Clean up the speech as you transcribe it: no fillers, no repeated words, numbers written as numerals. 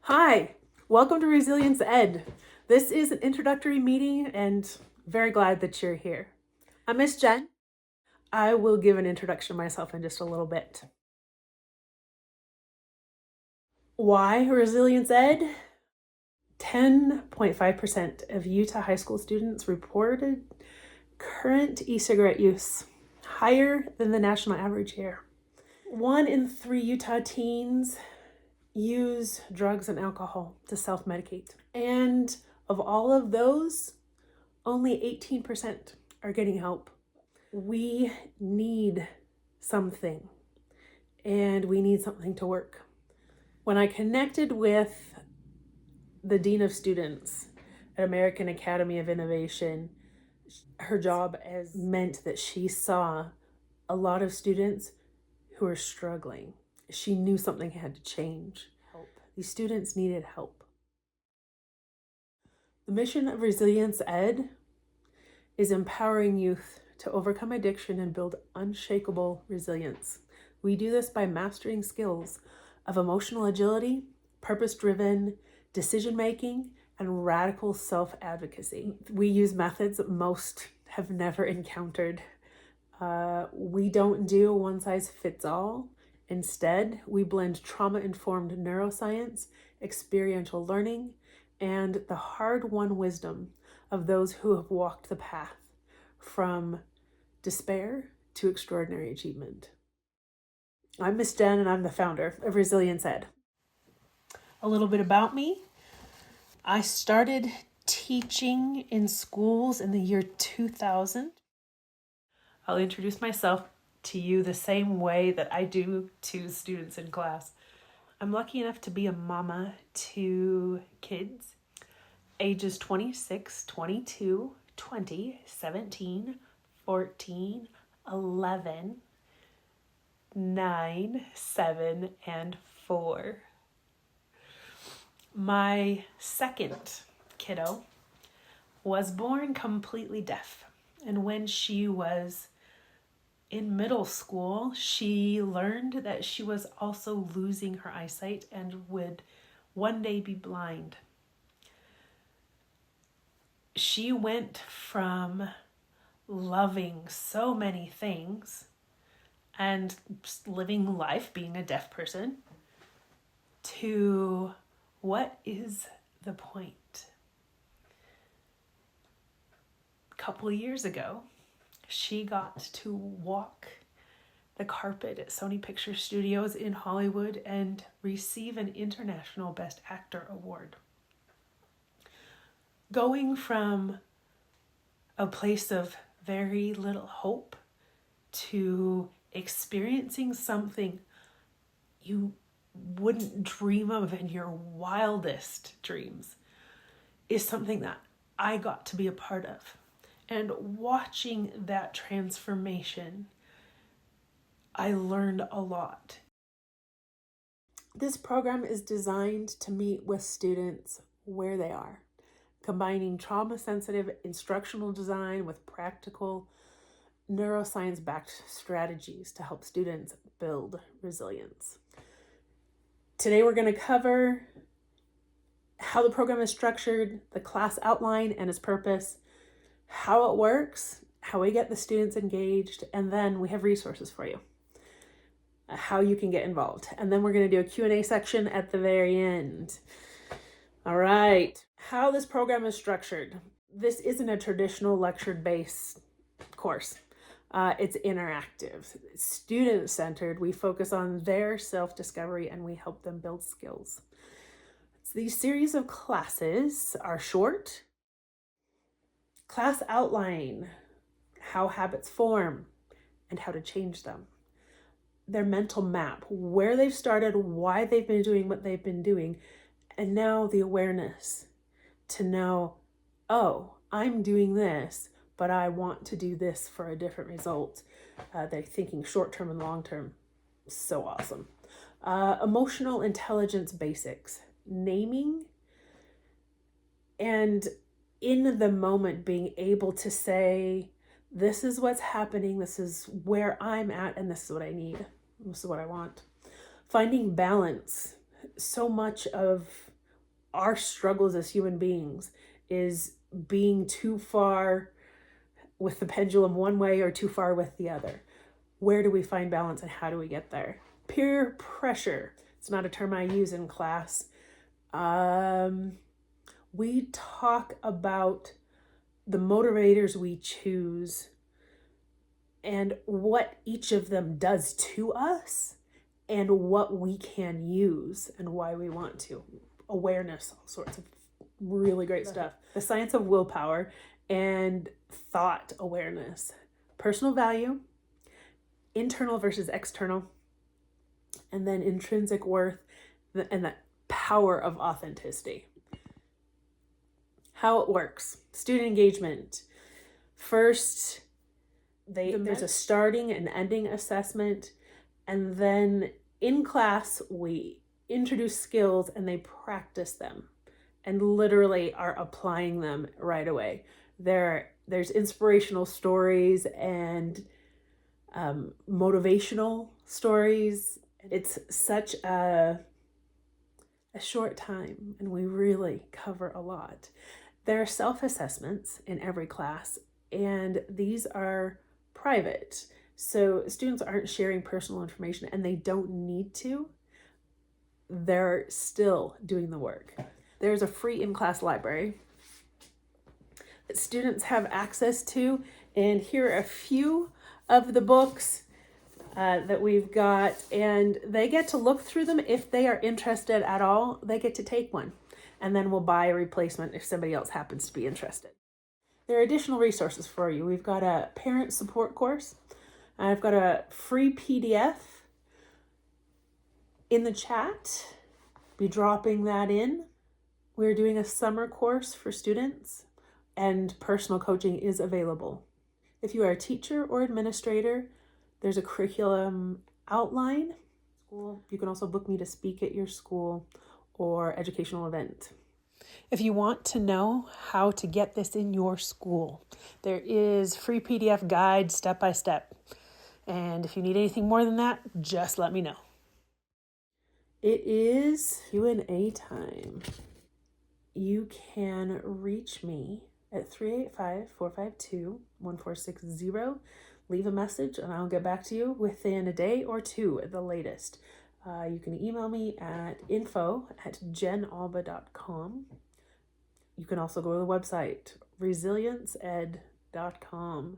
Hi, welcome to Resilience Ed. This is an introductory meeting and very glad that you're here. I'm Miss Jen. I will give an introduction to myself in just a little bit. Why Resilience Ed? 10.5% of Utah high school students reported current e-cigarette use, higher than the national average here. 1 in 3 Utah teens use drugs and alcohol to self-medicate. And of all of those, only 18% are getting help. We need something, and we need something to work. When I connected with the Dean of Students at American Academy of Innovation, her job as meant that she saw a lot of students who are struggling. She knew something had to change. These students needed help. The mission of Resilience Ed is empowering youth to overcome addiction and build unshakable resilience. We do this by mastering skills of emotional agility, purpose-driven decision-making, and radical self-advocacy. We use methods that most have never encountered. We don't do a one-size-fits-all. Instead, we blend trauma-informed neuroscience, experiential learning, and the hard-won wisdom of those who have walked the path from despair to extraordinary achievement. I'm Miss Jenn, and I'm the founder of Resilience Ed. A little bit about me. I started teaching in schools in the year 2000. I'll introduce myself to you the same way that I do to students in class. I'm lucky enough to be a mama to kids ages 26, 22, 20, 17, 14, 11, 9, 7, and 4. My second kiddo was born completely deaf, and when she was in middle school, she learned that she was also losing her eyesight and would one day be blind. She went from loving so many things and living life being a deaf person to what is the point? A couple of years ago, she got to walk the carpet at Sony Picture Studios in Hollywood and receive an International Best Actor award. Going from a place of very little hope to experiencing something you wouldn't dream of in your wildest dreams is something that I got to be a part of. And watching that transformation, I learned a lot. This program is designed to meet with students where they are, combining trauma-sensitive instructional design with practical neuroscience-backed strategies to help students build resilience. Today we're going to cover how the program is structured, the class outline and its purpose, how it works, how we get the students engaged, and then we have resources for you, how you can get involved. And then we're going to do a Q&A section at the very end. All right, how this program is structured. This isn't a traditional lecture-based course. It's interactive, student-centered. We focus on their self-discovery and we help them build skills. So these series of classes are short. Class outline, how habits form and how to change them. Their mental map, where they've started, why they've been doing what they've been doing, and now the awareness to know, oh, I'm doing this, but I want to do this for a different result. They're thinking short-term and long-term. So awesome. Emotional intelligence basics, naming and in the moment being able to say, this is what's happening, this is where I'm at, and this is what I need, this is what I want. Finding balance. So much of our struggles as human beings is being too far with the pendulum one way or too far with the other. Where do we find balance and how do we get there? Peer pressure. It's not a term I use in class. We talk about the motivators we choose and what each of them does to us and what we can use and why we want to. Awareness, all sorts of really great stuff. The science of willpower and thought awareness. Personal value, internal versus external, and then intrinsic worth and the power of authenticity. How it works. Student engagement. First, there's a starting and ending assessment, and then in class we introduce skills and they practice them and literally are applying them right away. There's inspirational stories and motivational stories. It's such a short time and we really cover a lot. There are self-assessments in every class and these are private. So students aren't sharing personal information and they don't need to. They're still doing the work. There's a free in-class library that students have access to, and here are a few of the books that we've got, and they get to look through them. If they are interested at all, they get to take one, and then we'll buy a replacement if somebody else happens to be interested. There are additional resources for you. We've got a parent support course. I've got a free PDF in the chat. Be dropping that in. We're doing a summer course for students and personal coaching is available. If you are a teacher or administrator, there's a curriculum outline. You can also book me to speak at your school or educational event. If you want to know how to get this in your school, there is free PDF guide step by step. And if you need anything more than that, just let me know. It is Q&A time. You can reach me at 385-452-1460. Leave a message and I'll get back to you within a day or two at the latest. You can email me at info@jennalba.com. You can also go to the website, resilienceed.com.